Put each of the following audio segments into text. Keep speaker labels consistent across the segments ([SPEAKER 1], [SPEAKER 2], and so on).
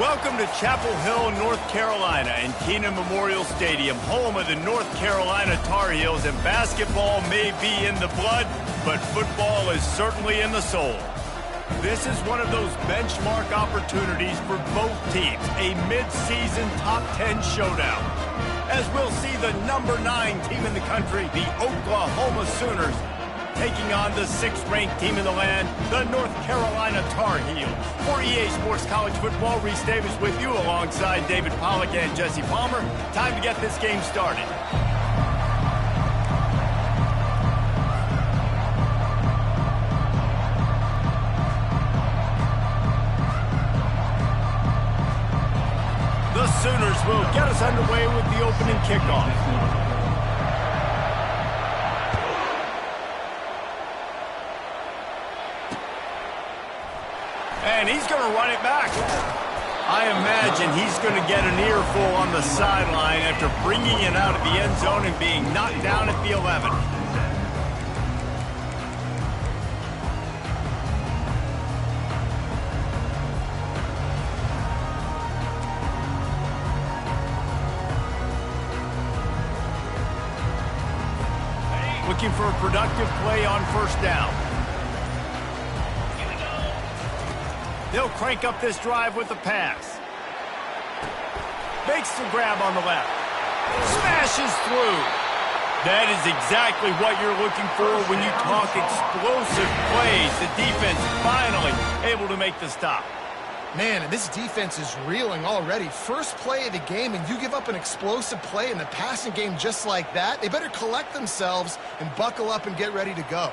[SPEAKER 1] Welcome to Chapel Hill, North Carolina, and Kenan Memorial Stadium, home of the North Carolina Tar Heels. And basketball may be in the blood, but football is certainly in the soul. This is one of those benchmark opportunities for both teams, a mid-season top 10 showdown. As we'll see the number 9 team in the country, the Oklahoma Sooners, taking on the 6th-ranked team in the land, the North Carolina Tar Heels. For EA Sports College Football, Reese Davis with you alongside David Pollack and Jesse Palmer. Time to get this game started. The Sooners will get us underway with the opening kickoff. And he's going to run it back. I imagine he's going to get an earful on the sideline after bringing it out of the end zone and being knocked down at the 11. Looking for a productive play on first down. They'll crank up this drive with the pass. Makes the grab on the left. Smashes through. That is exactly what you're looking for when you talk explosive plays. The defense finally able to make the stop.
[SPEAKER 2] Man, this defense is reeling already. First play of the game, and you give up an explosive play in the passing game just like that. They better collect themselves and buckle up and get ready to go.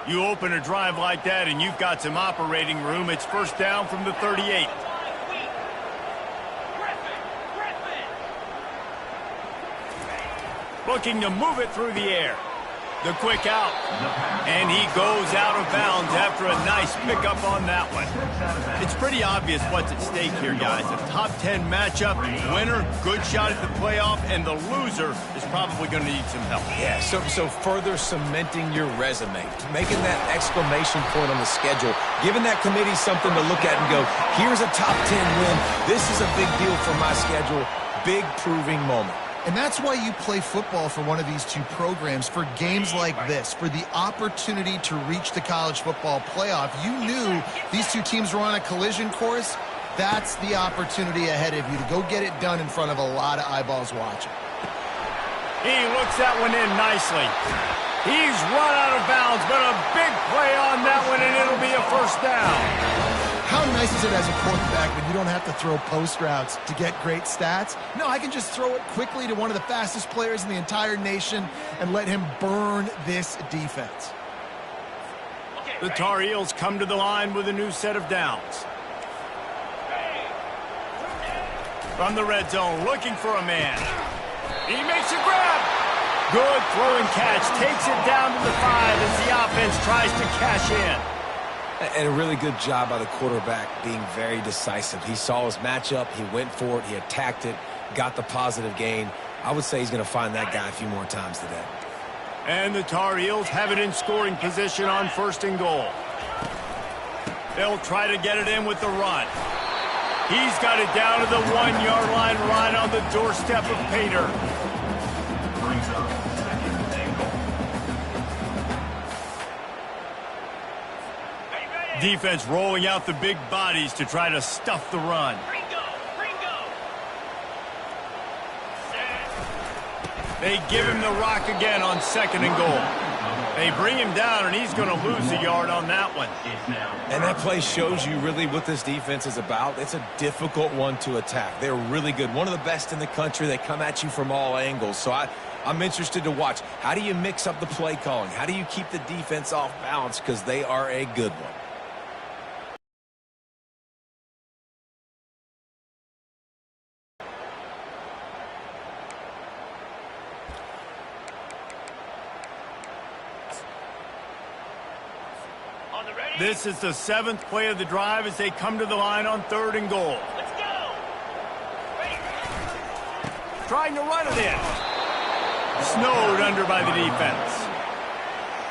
[SPEAKER 1] You open a drive like that and you've got some operating room. It's first down from the 38. Looking to move it through the air. The quick out. And he goes out of bounds after a nice pickup on that one. It's pretty obvious what's at stake here, guys. A top 10 matchup, winner, good shot at the playoff, and the loser is probably going to need some help.
[SPEAKER 3] Yeah, so further cementing your resume, making that exclamation point on the schedule, giving that committee something to look at and go, here's a top 10 win. This is a big deal for my schedule. Big proving moment.
[SPEAKER 2] And that's why you play football for one of these two programs, for games like this, for the opportunity to reach the college football playoff. You knew these two teams were on a collision course. That's the opportunity ahead of you to go get it done in front of a lot of eyeballs watching.
[SPEAKER 1] He looks that one in nicely. He's run out of bounds, but a big play on that one, and it'll be a first down.
[SPEAKER 2] How nice is it as a quarterback when you don't have to throw post routes to get great stats? No, I can just throw it quickly to one of the fastest players in the entire nation and let him burn this defense.
[SPEAKER 1] The Tar Heels come to the line with a new set of downs. From the red zone, looking for a man. He makes a grab. Good throw and catch. Takes it down to the 5 as the offense tries to cash in.
[SPEAKER 3] And a really good job by the quarterback being very decisive. He saw his matchup. He went for it. He attacked it. Got the positive gain. I would say he's going to find that guy a few more times today.
[SPEAKER 1] And the Tar Heels have it in scoring position on 1st and goal. They'll try to get it in with the run. He's got it down to the 1-yard line right on the doorstep of Pater. Defense rolling out the big bodies to try to stuff the run. They give him the rock again on 2nd and goal. They bring him down, and he's going to lose a yard on that one.
[SPEAKER 3] And that play shows you really what this defense is about. It's a difficult one to attack. They're really good. One of the best in the country. They come at you from all angles. So I'm interested to watch. How do you mix up the play calling? How do you keep the defense off balance? Because they are a good one.
[SPEAKER 1] This is the 7th play of the drive as they come to the line on 3rd and goal. Let's go! Trying to run it in. Snowed under by the defense.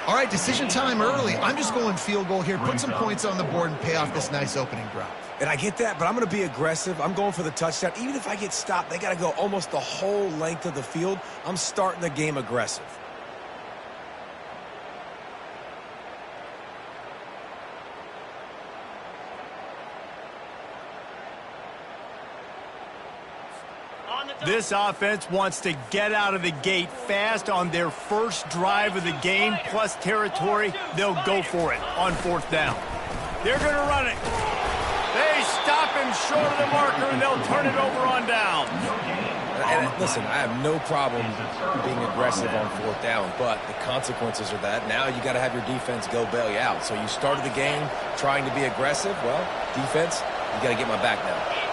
[SPEAKER 2] All right, decision time early. I'm just going field goal here. Put some points on the board and pay off this nice opening drive.
[SPEAKER 3] And I get that, but I'm going to be aggressive. I'm going for the touchdown. Even if I get stopped, they got to go almost the whole length of the field. I'm starting the game aggressive.
[SPEAKER 1] This offense wants to get out of the gate fast on their first drive of the game, plus territory. They'll go for it on 4th down. They're going to run it. They stop him short of the marker, and they'll turn it over on down.
[SPEAKER 3] And listen, I have no problem being aggressive on 4th down, but the consequences are that now you got to have your defense go bail you out. So you started the game trying to be aggressive. Well, defense, you got to get my back now.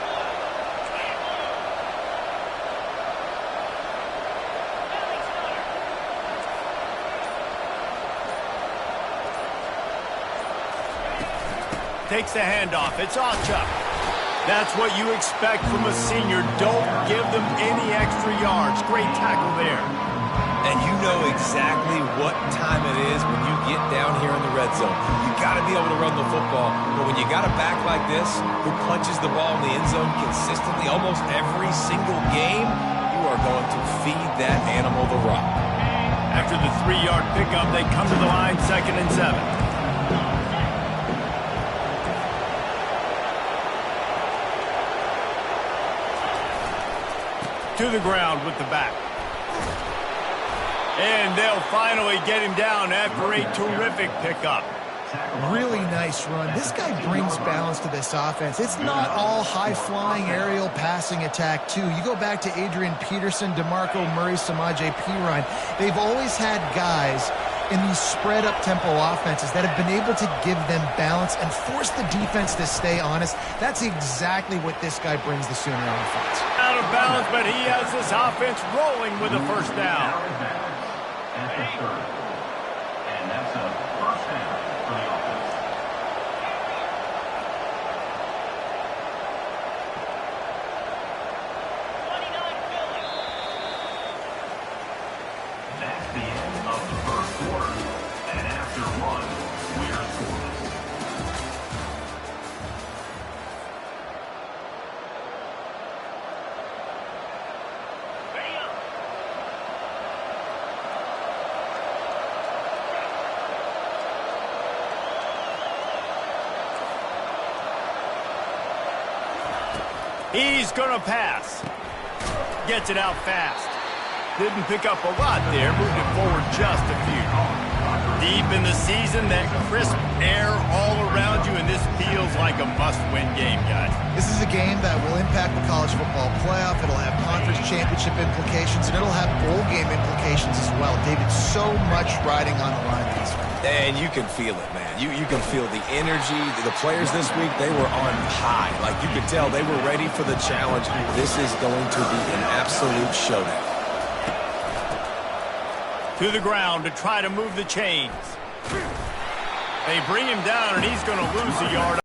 [SPEAKER 1] Takes the handoff. It's Ochuck. That's what you expect from a senior. Don't give them any extra yards. Great tackle there.
[SPEAKER 3] And you know exactly what time it is when you get down here in the red zone. You got to be able to run the football. But when you got a back like this who punches the ball in the end zone consistently almost every single game, you are going to feed that animal the rock.
[SPEAKER 1] After the 3-yard pickup, they come to the line 2nd and 7. To the ground with the back. And they'll finally get him down after a terrific pickup.
[SPEAKER 2] Really nice run. This guy brings balance to this offense. It's not all high-flying aerial passing attack, too. You go back to Adrian Peterson, DeMarco Murray, Samaje Perine. They've always had guys in these spread-up tempo offenses that have been able to give them balance and force the defense to stay honest. That's exactly what this guy brings the Sooner offense.
[SPEAKER 1] Out of bounds, but he has this offense rolling with a first down.
[SPEAKER 4] And that's a first down for the offense. That's the end of the first quarter. And after one, we're scoreless.
[SPEAKER 1] He's going to pass. Gets it out fast. Didn't pick up a lot there. Moved it forward just a few. Deep in the season, that crisp air all around you, and this feels like a must-win game, guys.
[SPEAKER 2] This is a game that will impact the college football playoff. It'll have conference championship implications, and it'll have bowl game implications as well. David, so much riding on the line this week.
[SPEAKER 3] And you can feel it, man. You can feel the energy. The players this week, they were on high. Like, you could tell they were ready for the challenge. This is going to be an absolute showdown.
[SPEAKER 1] To the ground to try to move the chains. They bring him down, and he's going to lose a yard.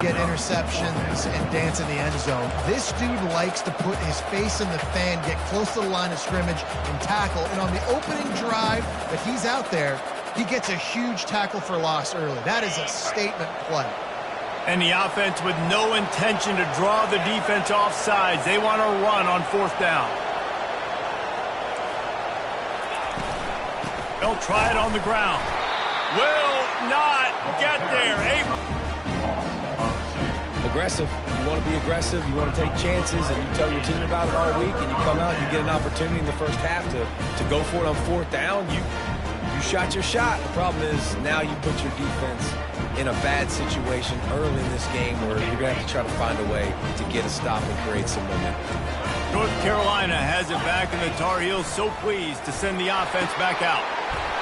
[SPEAKER 2] Get interceptions and dance in the end zone. This dude likes to put his face in the fan, get close to the line of scrimmage, and tackle. And on the opening drive that he's out there, he gets a huge tackle for loss early. That is a statement play.
[SPEAKER 1] And the offense with no intention to draw the defense off sides. They want to run on fourth down. They'll try it on the ground. Will not get there.
[SPEAKER 3] Aggressive. You want to be aggressive. You want to take chances, and you tell your team about it all week, and you come out and you get an opportunity in the first half to go for it on fourth down. You shot your shot. The problem is now you put your defense in a bad situation early in this game where you're going to have to try to find a way to get a stop and create some momentum.
[SPEAKER 1] North Carolina has it back, and the Tar Heels so pleased to send the offense back out.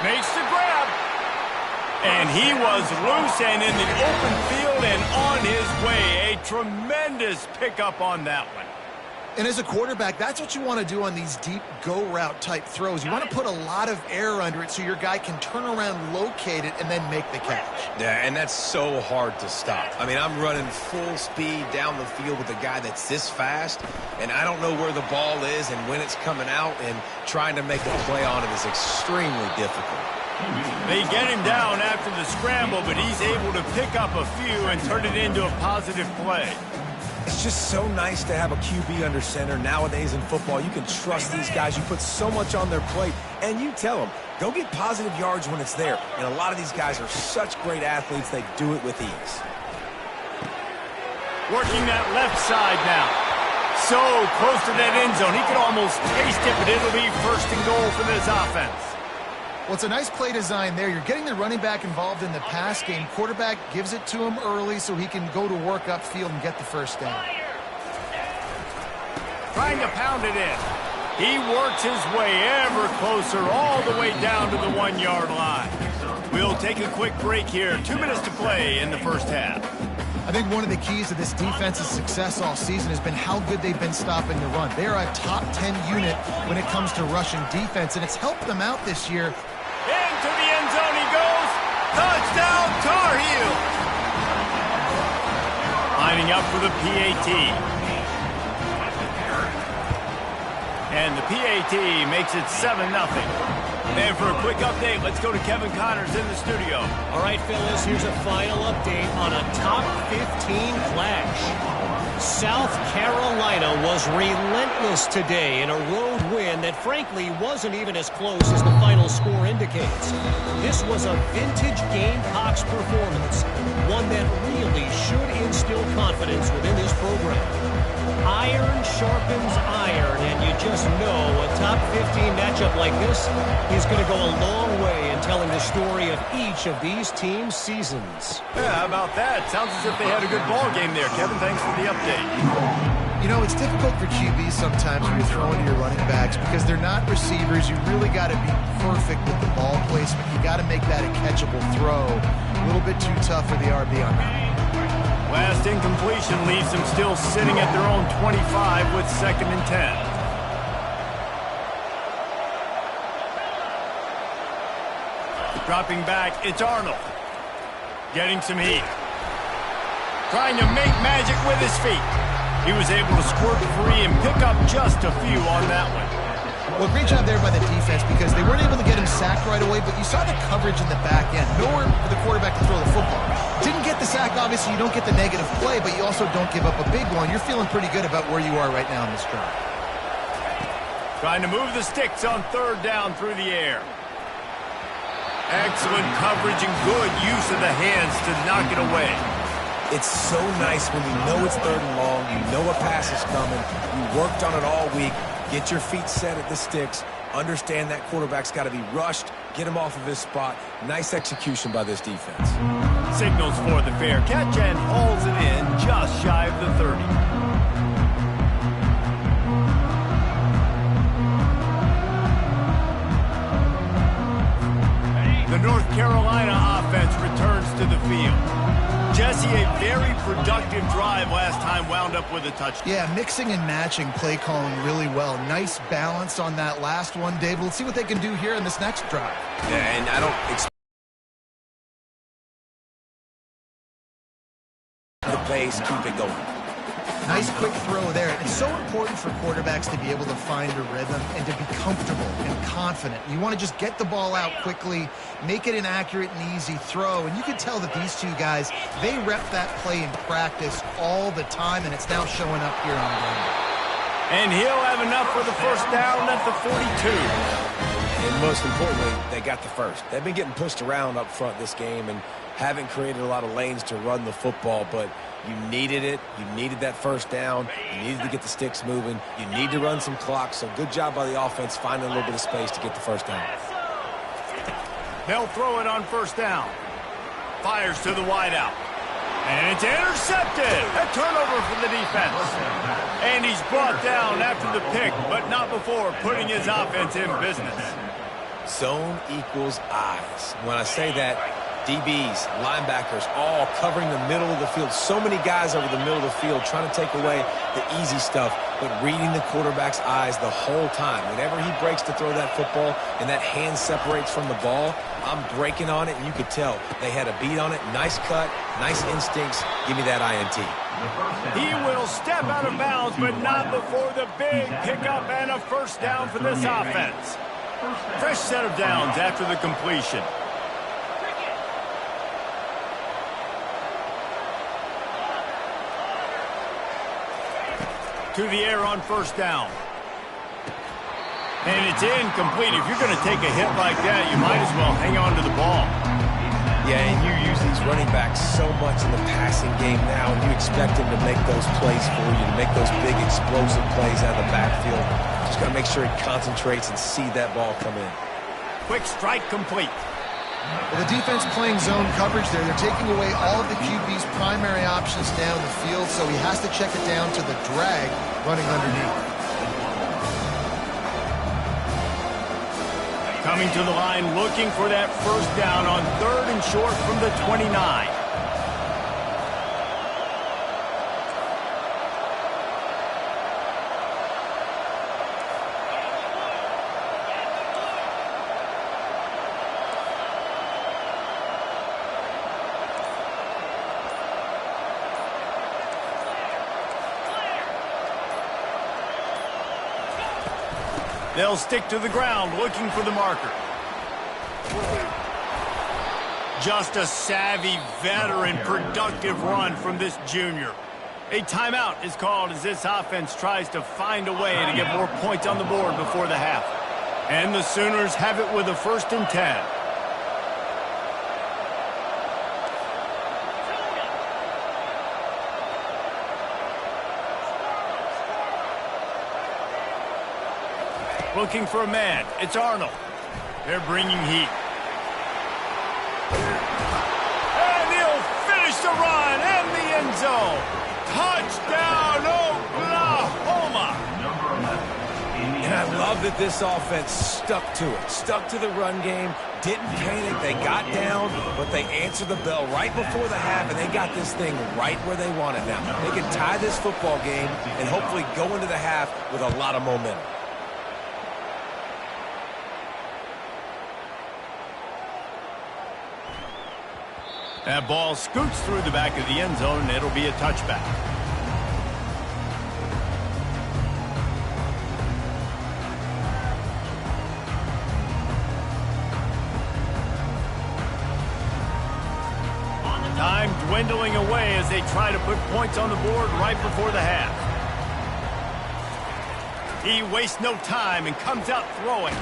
[SPEAKER 1] Makes the grab. And he was loose and in the open field and on his way. A tremendous pickup on that one.
[SPEAKER 2] And as a quarterback, that's what you want to do on these deep go route type throws. You want to put a lot of air under it so your guy can turn around, locate it, and then make the catch.
[SPEAKER 3] Yeah, and that's so hard to stop. I mean, I'm running full speed down the field with a guy that's this fast, and I don't know where the ball is and when it's coming out, and trying to make a play on it is extremely difficult.
[SPEAKER 1] They get him down after the scramble, but he's able to pick up a few and turn it into a positive play.
[SPEAKER 3] It's just so nice to have a QB under center. Nowadays in football, you can trust these guys. You put so much on their plate, and you tell them, go get positive yards when it's there. And a lot of these guys are such great athletes, they do it with ease.
[SPEAKER 1] Working that left side now. So close to that end zone. He could almost taste it, but it'll be first and goal for this offense.
[SPEAKER 2] Well, it's a nice play design there. You're getting the running back involved in the pass game. Quarterback gives it to him early so he can go to work upfield and get the first down.
[SPEAKER 1] Trying to pound it in. He works his way ever closer all the way down to the 1 yard line. We'll take a quick break here. 2 minutes to play in the first half.
[SPEAKER 2] I think one of the keys to this defense's success all season has been how good they've been stopping the run. They're a top 10 unit when it comes to rushing defense, and it's helped them out this year.
[SPEAKER 1] Into the end zone he goes. Touchdown, Tar Heels. Lining up for the PAT. And the PAT makes it 7-0. And for a quick update, let's go to Kevin Connors in the studio.
[SPEAKER 5] All right, fellas, here's a final update on a top 15 clash. South Carolina was relentless today in a road win that frankly wasn't even as close as the final score indicates. This was a vintage Gamecocks performance, one that really should instill confidence within this program. Iron sharpens iron, and you just know a top 15 matchup like this is going to go a long way in telling the story of each of these teams' seasons.
[SPEAKER 1] Yeah, how about that? Sounds as if they had a good ball game there, Kevin. Thanks for the update.
[SPEAKER 2] You know, it's difficult for QBs sometimes when you're throwing to your running backs because they're not receivers. You really got to be perfect with the ball placement. You got to make that a catchable throw. A little bit too tough for the RB on that.
[SPEAKER 1] Last incompletion leaves them still sitting at their own 25 with 2nd and 10. Dropping back, it's Arnold. Getting some heat. Trying to make magic with his feet. He was able to squirt free and pick up just a few on that one.
[SPEAKER 2] Well, great job there by the defense because they weren't able to get him sacked right away, but you saw the coverage in the back end. Nowhere for the quarterback to throw the football. Didn't get the sack, obviously. You don't get the negative play, but you also don't give up a big one. You're feeling pretty good about where you are right now in this drive.
[SPEAKER 1] Trying to move the sticks on 3rd down through the air. Excellent coverage and good use of the hands to knock it away.
[SPEAKER 3] It's so nice when you know it's 3rd and long, you know a pass is coming, you worked on it all week, get your feet set at the sticks, understand that quarterback's got to be rushed, get him off of his spot. Nice execution by this defense.
[SPEAKER 1] Signals for the fair catch and hauls it in just shy of the 30. The North Carolina offense returns to the field. Jesse, a very productive drive last time wound up with a touchdown.
[SPEAKER 2] Yeah, mixing and matching play calling really well. Nice balance on that last one, David. Let's see what they can do here in this next drive.
[SPEAKER 3] Yeah, and I don't expect the pace, keep it going.
[SPEAKER 2] Nice quick throw there. It's so important for quarterbacks to be able to find a rhythm and to be comfortable and confident. You want to just get the ball out quickly, make it an accurate and easy throw. And you can tell that these two guys, they rep that play in practice all the time, and it's now showing up here on Monday.
[SPEAKER 1] And he'll have enough for the first down at the 42.
[SPEAKER 3] And most importantly, they got the first. They've been getting pushed around up front this game and haven't created a lot of lanes to run the football, but you needed it. You needed that first down. You needed to get the sticks moving. You need to run some clock, so good job by the offense finding a little bit of space to get the first down.
[SPEAKER 1] They'll throw it on first down. Fires to the wideout. And it's intercepted. A turnover for the defense. And he's brought down after the pick, but not before putting his offense in business.
[SPEAKER 3] Zone equals eyes. When I say that, DBs, linebackers, all covering the middle of the field. So many guys over the middle of the field trying to take away the easy stuff, but reading the quarterback's eyes the whole time. Whenever he breaks to throw that football and that hand separates from the ball, I'm breaking on it, and you could tell they had a beat on it. Nice cut, nice instincts. Give me that INT.
[SPEAKER 1] He will step out of bounds, but not before the big pickup and a first down for this offense. Fresh set of downs after the completion. To the air on first down. And it's incomplete. If you're going to take a hit like that, you might as well hang on to the ball.
[SPEAKER 3] Yeah, and you use these running backs so much in the passing game now, and you expect them to make those plays for you, to make those big explosive plays out of the backfield. Just got to make sure he concentrates and see that ball come in.
[SPEAKER 1] Quick strike complete.
[SPEAKER 2] Well, the defense playing zone coverage there. They're taking away all of the QB's primary options down the field, so he has to check it down to the drag running underneath.
[SPEAKER 1] Coming to the line, looking for that first down on 3rd and short from the 29. They'll stick to the ground, looking for the marker. Just a savvy, veteran, productive run from this junior. A timeout is called as this offense tries to find a way to get more points on the board before the half. And the Sooners have it with a 1st and 10. Looking for a man. It's Arnold. They're bringing heat. And he'll finish the run and the end zone. Touchdown, Oklahoma.
[SPEAKER 3] And I love that this offense stuck to it. Stuck to the run game. Didn't panic. They got down, but they answered the bell right before the half, and they got this thing right where they want it now. They can tie this football game and hopefully go into the half with a lot of momentum.
[SPEAKER 1] That ball scoots through the back of the end zone, and it'll be a touchback. Time dwindling away as they try to put points on the board right before the half. He wastes no time and comes out throwing.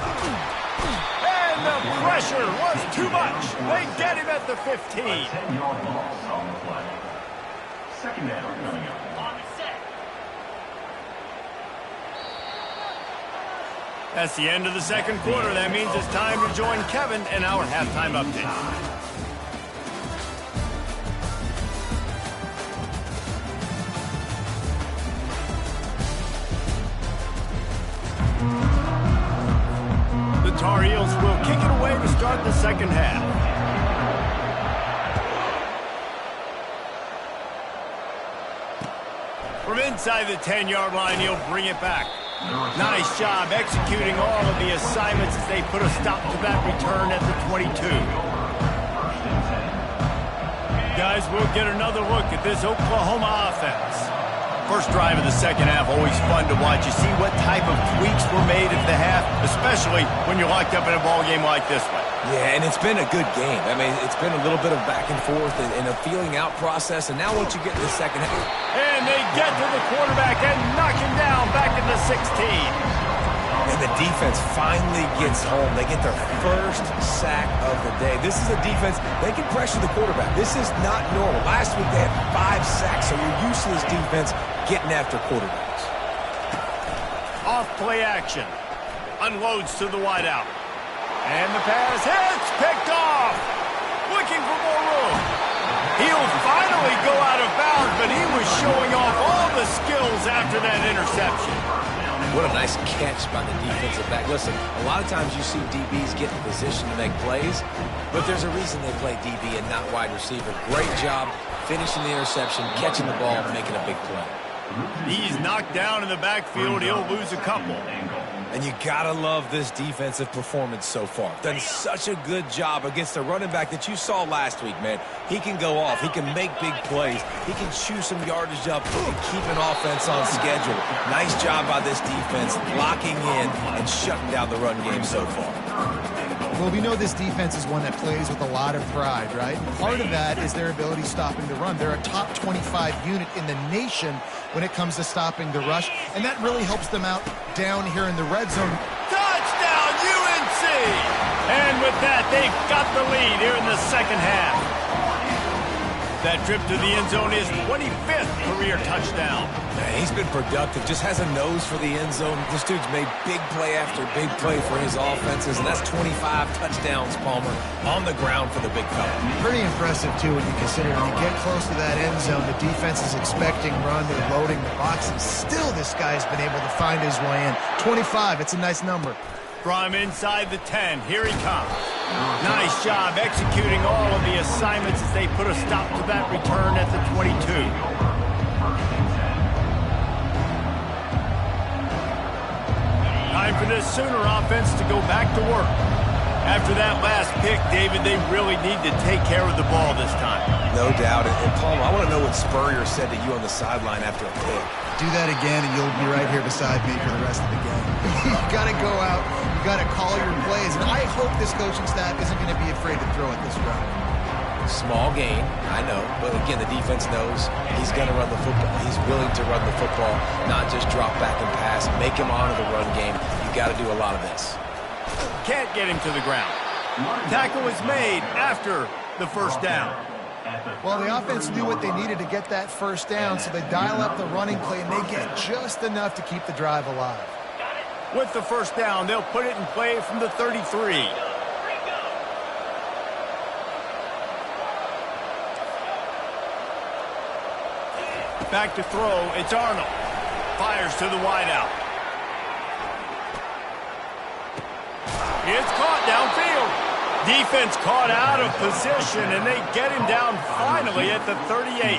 [SPEAKER 1] And the pressure was too much. They get him at the 15.
[SPEAKER 4] second down coming up.
[SPEAKER 1] That's the end of the second quarter. That means it's time to join Kevin in our halftime update. The Tar Heels will kick it away to start the second half. From inside the 10-yard line, he'll bring it back. Nice job executing all of the assignments as they put a stop to that return at the 22. Guys, we'll get another look at this Oklahoma offense. First drive of the second half, always fun to watch. You see what type of tweaks were made at the half, especially when you're locked up in a ball game like this one.
[SPEAKER 3] Yeah, and it's been a good game. I mean, it's been a little bit of back and forth and a feeling out process. And now once you get to the second half.
[SPEAKER 1] And they get to the quarterback and knock him down back in the 16.
[SPEAKER 3] And the defense finally gets home. They get their first sack of the day. This is a defense, they can pressure the quarterback. This is not normal. Last week they had 5 sacks, so you're used to this defense getting after quarterbacks.
[SPEAKER 1] Off play action. Unloads to the wideout. And the pass hits, picked off. Looking for more room. He'll finally go out of bounds, but he was showing off all the skills after that interception.
[SPEAKER 3] What a nice catch by the defensive back. Listen, a lot of times you see DBs get in position to make plays, but there's a reason they play DB and not wide receiver. Great job finishing the interception, catching the ball, and making a big play.
[SPEAKER 1] He's knocked down in the backfield. He'll lose a couple.
[SPEAKER 3] And you gotta love this defensive performance so far. Done such a good job against the running back that you saw last week, man. He can go off. He can make big plays. He can chew some yardage up and keep an offense on schedule. Nice job by this defense, locking in and shutting down the run game so far.
[SPEAKER 2] Well, we know this defense is one that plays with a lot of pride, right? Part of that is their ability stopping the run. They're a top 25 unit in the nation when it comes to stopping the rush, and that really helps them out down here in the red zone.
[SPEAKER 1] Touchdown, UNC! And with that, they've got the lead here in the second half. That trip to the end zone is 25th career touchdown.
[SPEAKER 3] Man, he's been productive, just has a nose for the end zone. This dude's made big play after big play for his offenses, and that's 25 touchdowns, Palmer, on the ground for the big fella.
[SPEAKER 2] Pretty impressive, too, when you consider when you get close to that end zone, the defense is expecting run, they're loading the box, and still this guy's been able to find his way in. 25, it's a nice number.
[SPEAKER 1] From inside the 10, here he comes. Nice job executing all of the assignments as they put a stop to that return at the 22. Time for this Sooner offense to go back to work. After that last pick, David, they really need to take care of the ball this time.
[SPEAKER 3] No doubt. And Palmer, I want to know what Spurrier said to you on the sideline after a pick.
[SPEAKER 2] Do that again, and you'll be right here beside me for the rest of the game. You got to go out. You got to call your plays. And I hope this coaching staff isn't going to be afraid to throw at this route.
[SPEAKER 3] Small gain, I know. But again, the defense knows he's going to run the football. He's willing to run the football, not just drop back and pass, make him honor the run game. You got to do a lot of this.
[SPEAKER 1] Can't get him to the ground. Tackle was made after the first down.
[SPEAKER 2] Well, the offense knew what they needed to get that first down, so they dial up the running play, and they get just enough to keep the drive alive.
[SPEAKER 1] With the first down, they'll put it in play from the 33. Back to throw, it's Arnold. Fires to the wideout. It's caught downfield. Defense caught out of position, and they get him down finally at the 38.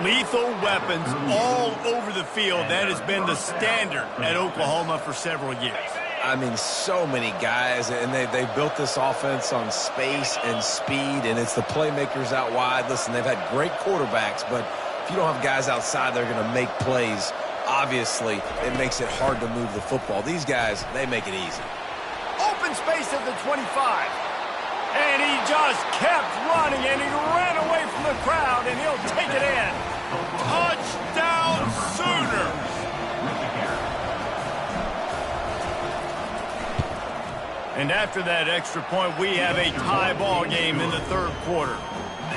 [SPEAKER 1] Lethal weapons all over the field. That has been the standard at Oklahoma for several years.
[SPEAKER 3] I mean, so many guys, and they built this offense on space and speed, and it's the playmakers out wide. Listen, they've had great quarterbacks, but if you don't have guys outside that are going to make plays, obviously it makes it hard to move the football. These guys, they make it easy.
[SPEAKER 1] Open space at the 25. And he just kept running, and he ran away from the crowd, and he'll take it in. Touchdown, Sooners! And after that extra point, we have a tie ball game in the third quarter.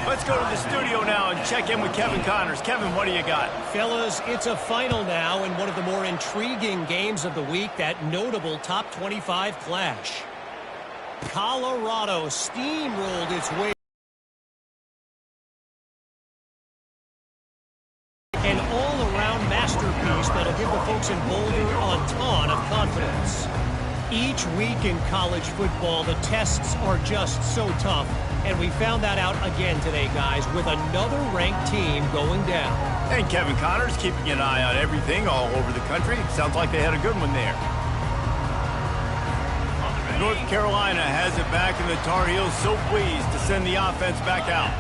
[SPEAKER 1] Let's go to the studio now and check in with Kevin Connors. Kevin, what do you got?
[SPEAKER 5] Fellas, it's a final now in one of the more intriguing games of the week, that notable top 25 clash. Colorado steamrolled its way. An all-around masterpiece that'll give the folks in Boulder a ton of confidence. Each week in college football, the tests are just so tough, and we found that out again today, guys, with another ranked team going down.
[SPEAKER 1] And Kevin Connors keeping an eye on everything all over the country. Sounds like they had a good one there. North Carolina has it back, and the Tar Heels so pleased to send the offense back out.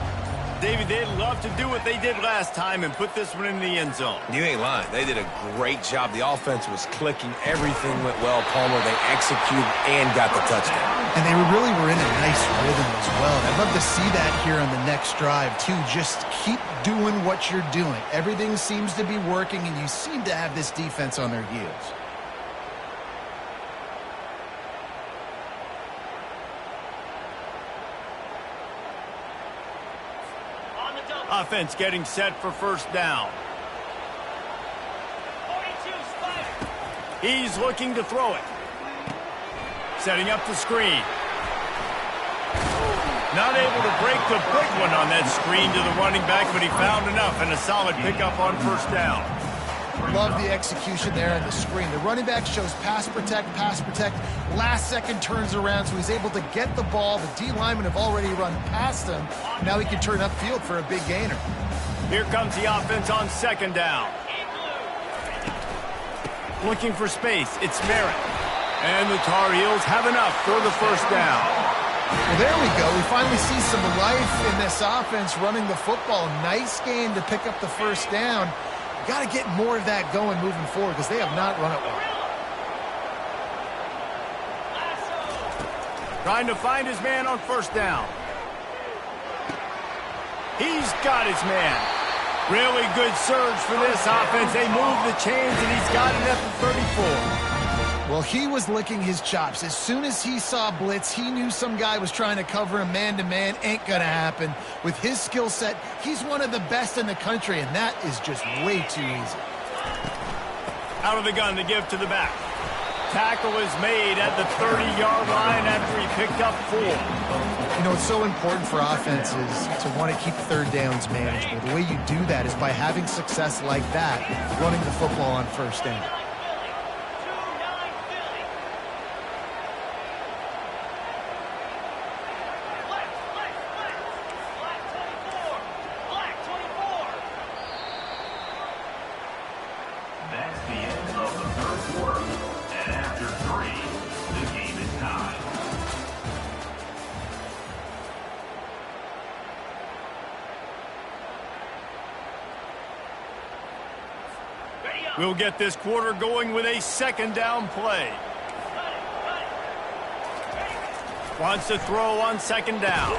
[SPEAKER 1] David, they'd love to do what they did last time and put this one in the end zone.
[SPEAKER 3] You ain't lying. They did a great job. The offense was clicking. Everything went well, Palmer. They executed and got the touchdown.
[SPEAKER 2] And they really were in a nice rhythm as well. I'd love to see that here on the next drive, too. Just keep doing what you're doing. Everything seems to be working, and you seem to have this defense on their heels.
[SPEAKER 1] Offense getting set for first down. He's looking to throw it. Setting up the screen. Not able to break the big one on that screen to the running back, but he found enough and a solid pickup on first down.
[SPEAKER 2] Love the execution there on the screen. The running back shows pass protect, last second turns around, so he's able to get the ball. The D linemen have already run past him. Now he can turn upfield for a big gainer.
[SPEAKER 1] Here comes the offense on second down. Looking for space, it's Merritt. And the Tar Heels have enough for the first down.
[SPEAKER 2] Well, there we go. We finally see some life in this offense running the football. Nice game to pick up the first down. Got to get more of that going moving forward because they have not run it well.
[SPEAKER 1] Trying to find his man on first down. He's got his man. Really good surge for this offense. They move the chains, and he's got it at the 34.
[SPEAKER 2] Well, he was licking his chops. As soon as he saw blitz, he knew some guy was trying to cover him man-to-man. Ain't going to happen. With his skill set, he's one of the best in the country, and that is just way too easy.
[SPEAKER 1] Out of the gun to give to the back. Tackle is made at the 30-yard line after he picked up 4.
[SPEAKER 2] You know, it's so important for offenses to want to keep third downs manageable. The way you do that is by having success like that, running the football on first down.
[SPEAKER 4] That's the end of the third quarter. And after 3, the game is tied.
[SPEAKER 1] We'll get this quarter going with a second down play. Wants to throw on second down.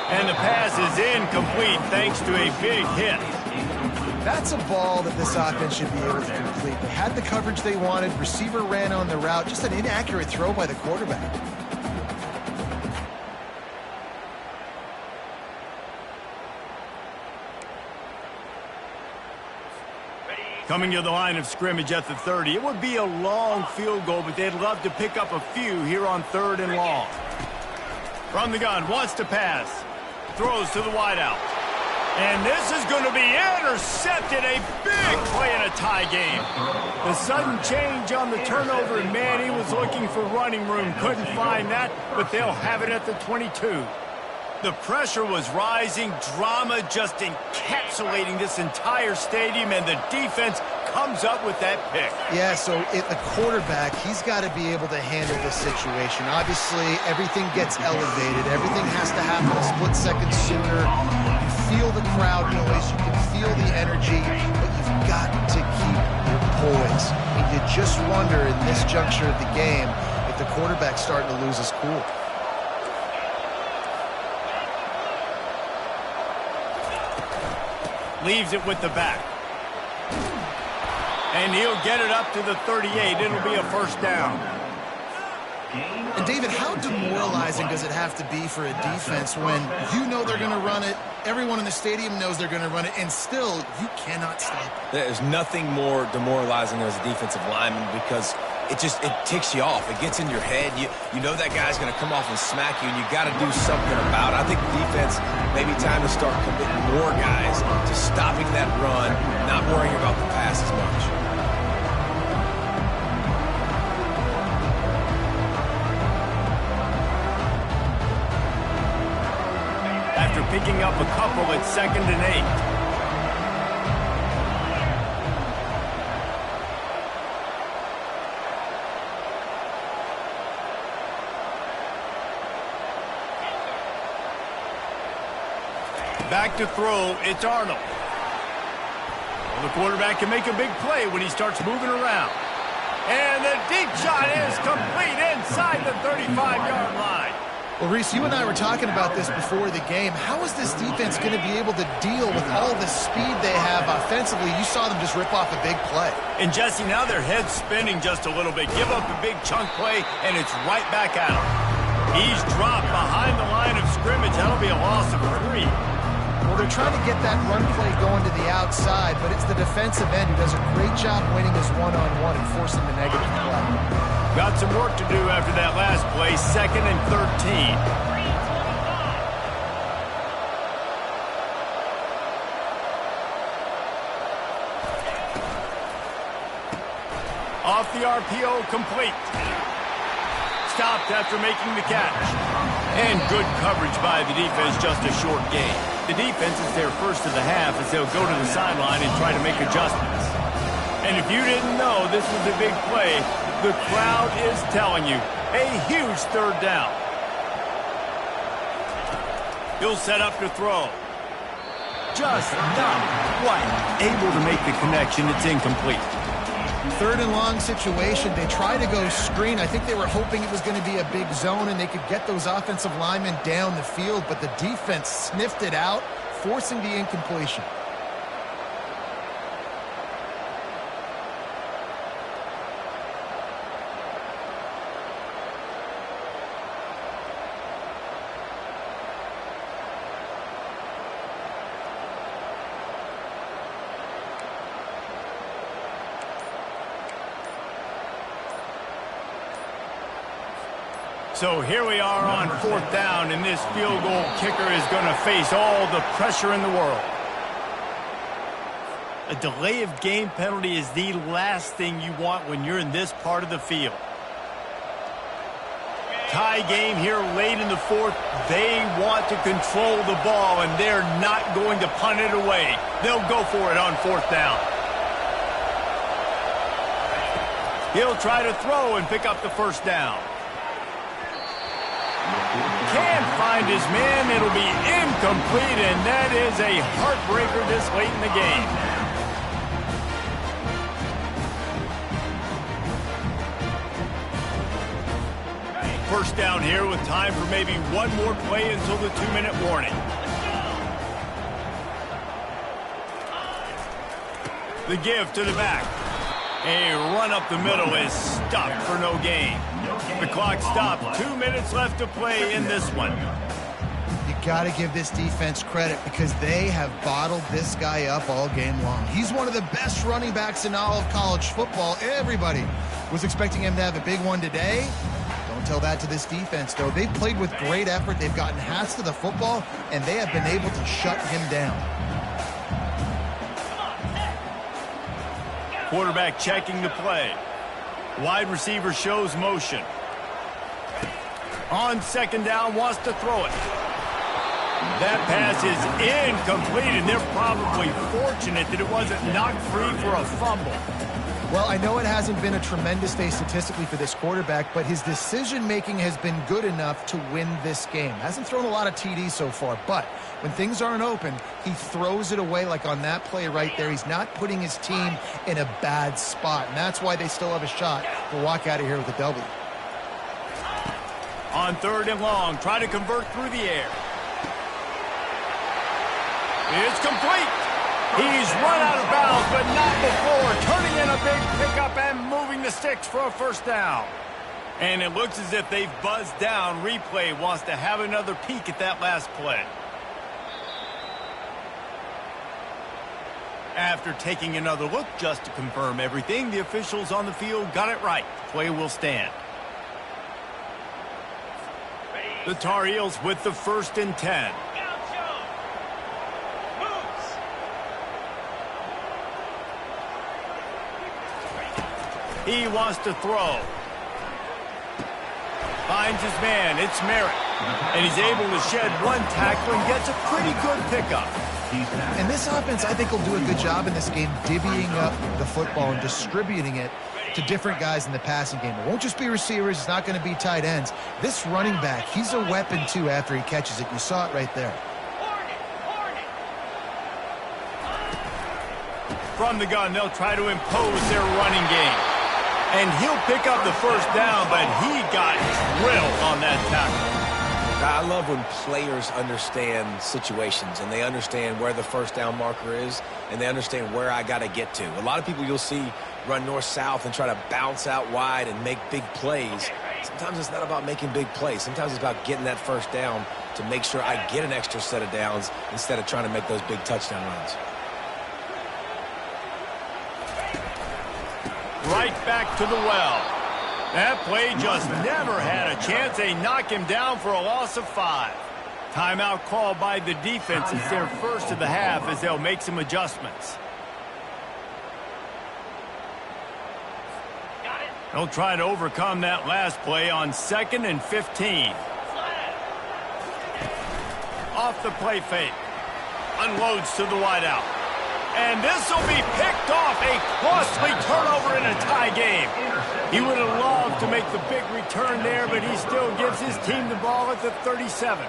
[SPEAKER 1] And the pass is incomplete thanks to a big hit.
[SPEAKER 2] That's a ball that this offense should be able to complete. They had the coverage they wanted. Receiver ran on the route. Just an inaccurate throw by the quarterback.
[SPEAKER 1] Coming to the line of scrimmage at the 30. It would be a long field goal, but they'd love to pick up a few here on 3rd and long. From the gun, wants to pass. Throws to the wideout. And this is going to be intercepted. A big play in a tie game. The sudden change on the turnover, and man, he was looking for running room. Couldn't find that, but they'll have it at the 22. The pressure was rising. Drama just encapsulating this entire stadium, and the defense comes up with that pick.
[SPEAKER 2] Yeah, so the quarterback, he's got to be able to handle this situation. Obviously, everything gets elevated. Everything has to happen a split second sooner. You feel the crowd noise. You can feel the energy, but you've got to keep your poise. And you just wonder in this juncture of the game if the quarterback's starting to lose his cool.
[SPEAKER 1] Leaves it with the back. And he'll get it up to the 38. It'll be a first down.
[SPEAKER 2] And David, how demoralizing does it have to be for a defense when you know they're going to run it, everyone in the stadium knows they're going to run it, and still you cannot stop it?
[SPEAKER 3] There's nothing more demoralizing as a defensive lineman because it ticks you off. It gets in your head. You know that guy's going to come off and smack you, and you got to do something about it. I think the defense maybe time to start committing more guys to stopping that run, not worrying about the pass as much.
[SPEAKER 1] After picking up a couple at 2nd and 8. Back to throw, it's Arnold. Well, the quarterback can make a big play when he starts moving around. And the deep shot is complete inside the 35-yard line.
[SPEAKER 2] Well, Reese, you and I were talking about this before the game. How is this defense going to be able to deal with all the speed they have offensively? You saw them just rip off a big play.
[SPEAKER 1] And, Jesse, now their head's spinning just a little bit. Give up a big chunk play, and it's right back at him. He's dropped behind the line of scrimmage. That'll be a loss of 3.
[SPEAKER 2] Well, they're trying to get that run play going to the outside, but it's the defensive end who does a great job winning his one-on-one and forcing the negative play.
[SPEAKER 1] Got some work to do after that last play, 2nd and 13. Off the RPO, complete. Stopped after making the catch. And good coverage by the defense, just a short gain. The defense is their first of the half as they'll go to the sideline and try to make adjustments. And if you didn't know this was a big play, the crowd is telling you, a huge 3rd down. He'll set up to throw. Just not quite able to make the connection. It's incomplete.
[SPEAKER 2] 3rd and long situation. They try to go screen. I think they were hoping it was going to be a big zone and they could get those offensive linemen down the field, but the defense sniffed it out, forcing the incompletion.
[SPEAKER 1] So here we are on 4th down, and this field goal kicker is going to face all the pressure in the world. A delay of game penalty is the last thing you want when you're in this part of the field. Tie game here late in the 4th. They want to control the ball, and they're not going to punt it away. They'll go for it on 4th down. He'll try to throw and pick up the 1st down. Can't find his man. It'll be incomplete, and that is a heartbreaker this late in the game. First down here with time for maybe one more play until the 2-minute warning. The give to the back. A run up the middle is stopped for no gain. The clock stopped. 2 minutes left to play in this one.
[SPEAKER 2] You got to give this defense credit because they have bottled this guy up all game long. He's one of the best running backs in all of college football. Everybody was expecting him to have a big one today. Don't tell that to this defense, though. They've played with great effort. They've gotten hats to the football, and they have been able to shut him down.
[SPEAKER 1] Quarterback checking the play. Wide receiver shows motion. On 2nd down, wants to throw it. That pass is incomplete, and they're probably fortunate that it wasn't knocked free for a fumble.
[SPEAKER 2] Well, I know it hasn't been a tremendous day statistically for this quarterback, but his decision-making has been good enough to win this game. Hasn't thrown a lot of TDs so far, but when things aren't open, he throws it away like on that play right there. He's not putting his team in a bad spot, and that's why they still have a shot to walk out of here with a W.
[SPEAKER 1] On 3rd and long, try to convert through the air. It's complete. He's run out of bounds, but not before turning in a big pickup and moving the sticks for a 1st down. And it looks as if they've buzzed down. Replay wants to have another peek at that last play. After taking another look just to confirm everything, the officials on the field got it right. Play will stand. The Tar Heels with the 1st and 10. He wants to throw. Finds his man. It's Merritt. And he's able to shed one tackle and gets a pretty good pickup.
[SPEAKER 2] And this offense, I think, will do a good job in this game divvying up the football and distributing it to different guys in the passing game. It won't just be receivers. It's not going to be tight ends. This running back, he's a weapon, too, after he catches it. You saw it right there.
[SPEAKER 1] From the gun, they'll try to impose their running game. And he'll pick up the 1st down, but he got drilled on that tackle.
[SPEAKER 3] I love when players understand situations and they understand where the 1st down marker is and they understand where I got to get to. A lot of people you'll see run north-south and try to bounce out wide and make big plays. Sometimes it's not about making big plays. Sometimes it's about getting that 1st down to make sure I get an extra set of downs instead of trying to make those big touchdown runs.
[SPEAKER 1] Right back to the well. That play just never had a chance. They knock him down for a loss of 5. Timeout called by the defense. It's their 1st of the half as they'll make some adjustments. They'll try to overcome that last play on 2nd and 15. Off the play fake. Unloads to the wideout. And this will be picked off. A costly turnover in a tie game. He would have loved to make the big return there, but he still gives his team the ball at the 37.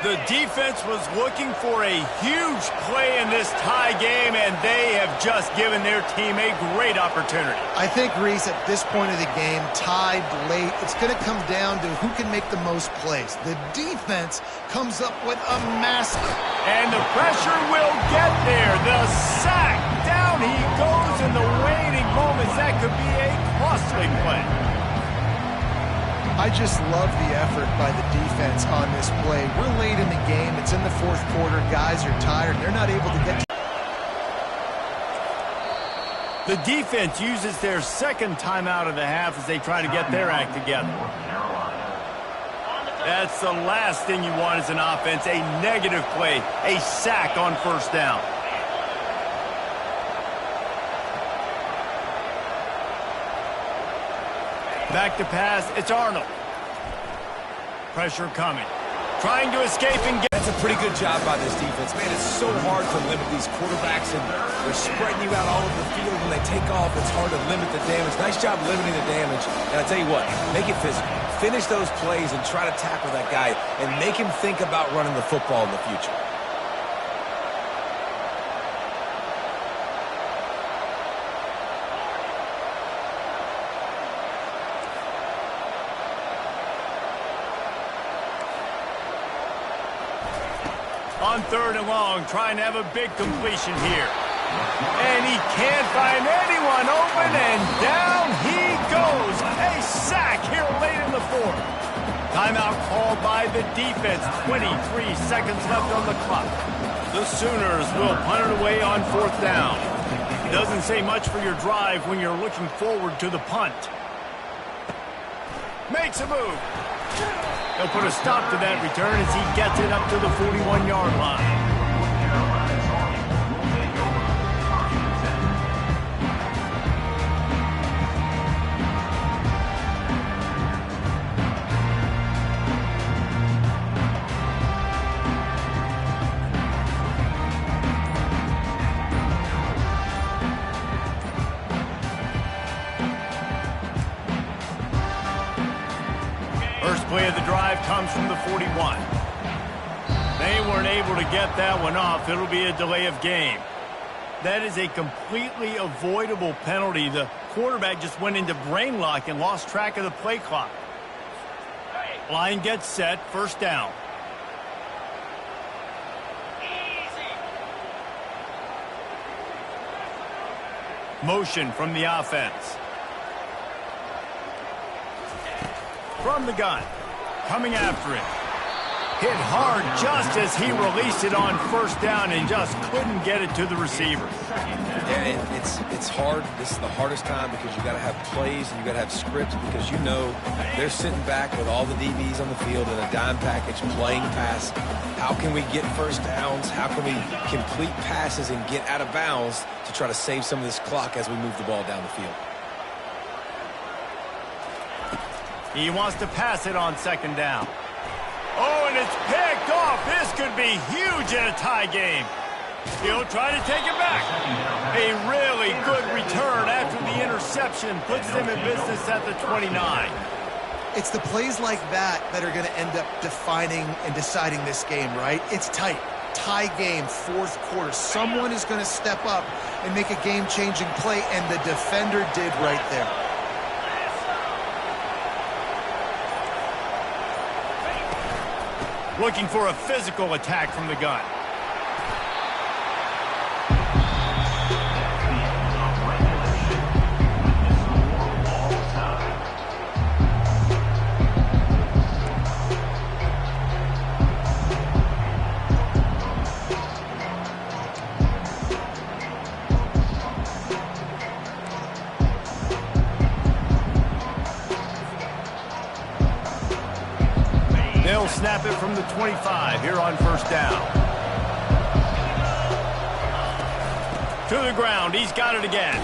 [SPEAKER 1] The defense was looking for a huge play in this tie game, and they have just given their team a great opportunity.
[SPEAKER 2] I think, Reese, at this point of the game, tied late, it's going to come down to who can make the most plays. The defense comes up with a massive.
[SPEAKER 1] And the pressure will get there. The sack. Down he goes in the waning moments. That could be a costly play.
[SPEAKER 2] I just love the effort by the defense on this play. We're late in the game. It's in the 4th quarter. Guys are tired. They're not able to get to.
[SPEAKER 1] The defense uses their 2nd timeout of the half as they try to get their act together. That's the last thing you want as an offense, a negative play, a sack on 1st down. Back to pass, it's Arnold. Pressure coming. Trying to escape and get...
[SPEAKER 3] That's a pretty good job by this defense. Man, it's so hard to limit these quarterbacks, and they're spreading you out all over the field. When they take off, it's hard to limit the damage. Nice job limiting the damage. And I tell you what, make it physical. Finish those plays and try to tackle that guy and make him think about running the football in the future.
[SPEAKER 1] On 3rd and long, trying to have a big completion here. And he can't find anyone open, and down he goes. A sack here late in the 4th. Timeout called by the defense. 23 seconds left on the clock. The Sooners will punt it away on 4th down. It doesn't say much for your drive when you're looking forward to the punt. Makes a move. They'll put a stop to that return as he gets it up to the 41-yard line. First play of the drive comes from the 41. They weren't able to get that one off. It'll be a delay of game. That is a completely avoidable penalty. The quarterback just went into brain lock and lost track of the play clock. Line gets set, 1st down. Motion from the offense. From the gun. Coming after it. Hit hard just as he released it on first down and just couldn't get it to the receiver.
[SPEAKER 3] Yeah, it's hard. This is the hardest time because you got to have plays and you got to have scripts because you know they're sitting back with all the DBs on the field in a dime package playing pass. How can we get first downs? How can we complete passes and get out of bounds to try to save some of this clock as we move the ball down the field?
[SPEAKER 1] He wants to pass it on second down. Oh, and it's picked off. This could be huge in a tie game. He'll try to take it back. A really good return after the interception puts them in business at the 29.
[SPEAKER 2] It's the plays like that that are going to end up defining and deciding this game, right? It's tight. Tie game, fourth quarter. Someone is going to step up and make a game-changing play, and the defender did right there.
[SPEAKER 1] Looking for a physical attack from the gun. They'll snap it from the 25 here on first down. To the ground. He's got it again.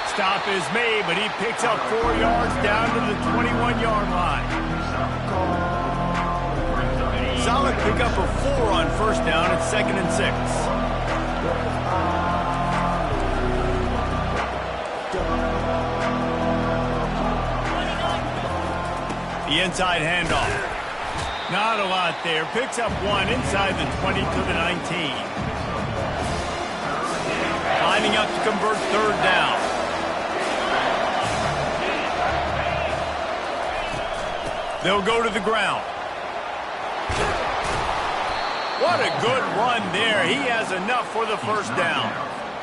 [SPEAKER 1] Stop is made, but he picks up 4 yards down to the 21-yard line. Solid pickup of 4 on first down at 2nd and 6. The inside handoff. Not a lot there. Picks up 1 inside the 20 to the 19. Lining up to convert third down. They'll go to the ground. What a good run there. He has enough for the first down.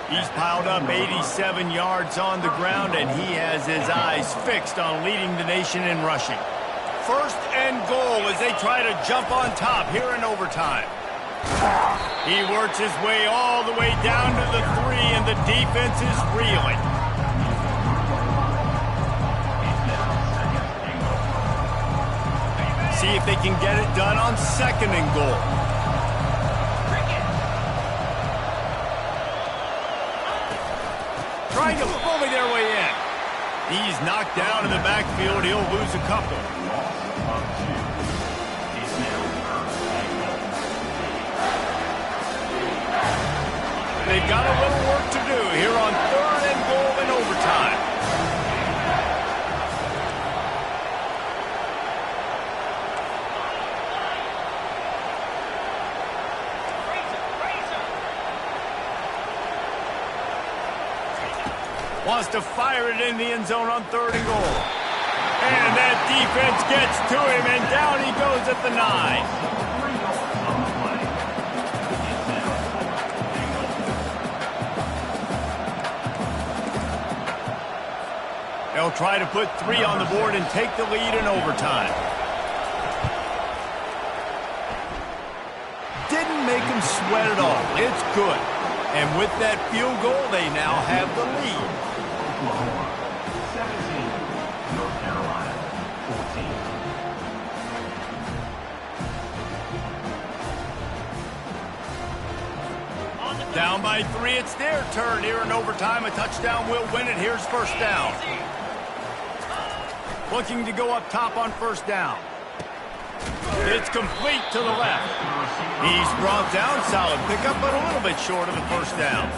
[SPEAKER 1] He's piled up 87 yards on the ground, and he has his eyes fixed on leading the nation in rushing. First and goal as they try to jump on top here in overtime. He works his way all the way down to the 3, and the defense is reeling. See if they can get it done on 2nd and goal. Trying to bully their way in. He's knocked down in the backfield. He'll lose a couple. They've got a little work to do here on 3rd and goal in overtime. Wants to fire it in the end zone on 3rd and goal. And that defense gets to him, and down he goes at the 9. They'll try to put 3 on the board and take the lead in overtime. Didn't make him sweat at all. It's good. And with that field goal, they now have the lead.
[SPEAKER 4] Oklahoma 17, North Carolina 14.
[SPEAKER 1] Down by 3, it's their turn here in overtime. A touchdown will win it. Here's first down. Looking to go up top on first down. It's complete to the left. He's brought down. Solid pickup, but a little bit short of the first down.